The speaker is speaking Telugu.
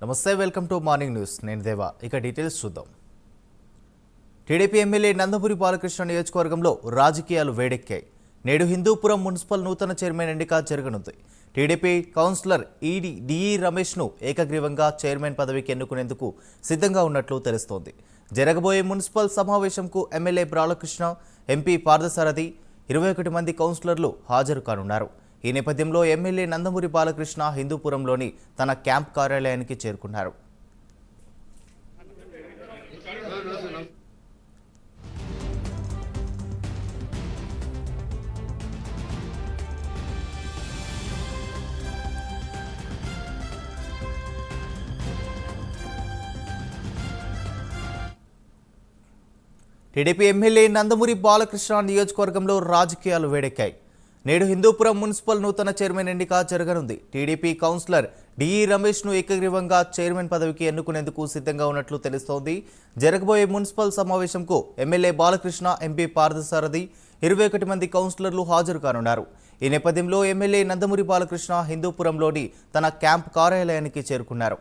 నమస్తే, వెల్కమ్ టు మార్నింగ్ న్యూస్. నేను దేవా. ఇక డీటెయిల్స్ చూద్దాం. టీడీపీ ఎమ్మెల్యే నందమూరి బాలకృష్ణ నియోజకవర్గంలో రాజకీయాలు వేడెక్కాయి. నేడు హిందూపురం మున్సిపల్ నూతన చైర్మన్ ఎన్నిక జరగనుంది. టీడీపీ కౌన్సిలర్ డిఈ రమేష్ను ఏకగ్రీవంగా చైర్మన్ పదవికి ఎన్నుకునేందుకు సిద్ధంగా ఉన్నట్లు తెలుస్తోంది. జరగబోయే మున్సిపల్ సమావేశంకు ఎమ్మెల్యే బాలకృష్ణ, ఎంపీ పార్థసారథి, 21 మంది కౌన్సిలర్లు హాజరు కానున్నారు. ఈ నేపథ్యంలో ఎమ్మెల్యే నందమూరి బాలకృష్ణ హిందూపురంలోని తన క్యాంప్ కార్యాలయానికి చేరుకున్నారు. టీడీపీ ఎమ్మెల్యే నందమూరి బాలకృష్ణ నియోజకవర్గంలో రాజకీయాలు వేడెక్కాయి. నేడు హిందూపురం మున్సిపల్ నూతన చైర్మన్ ఎన్నిక జరగనుంది. టీడీపీ కౌన్సిలర్ డిఈ రమేష్ను ఏకగ్రీవంగా చైర్మన్ పదవికి ఎన్నుకునేందుకు సిద్ధంగా ఉన్నట్లు తెలుస్తోంది. జరగబోయే మున్సిపల్ సమావేశంకు ఎమ్మెల్యే బాలకృష్ణ, ఎంపీ పార్థసారథి, 21 మంది కౌన్సిలర్లు హాజరు కానున్నారు. ఈ నేపథ్యంలో ఎమ్మెల్యే నందమూరి బాలకృష్ణ హిందూపురంలోని తన క్యాంప్ కార్యాలయానికి చేరుకున్నారు.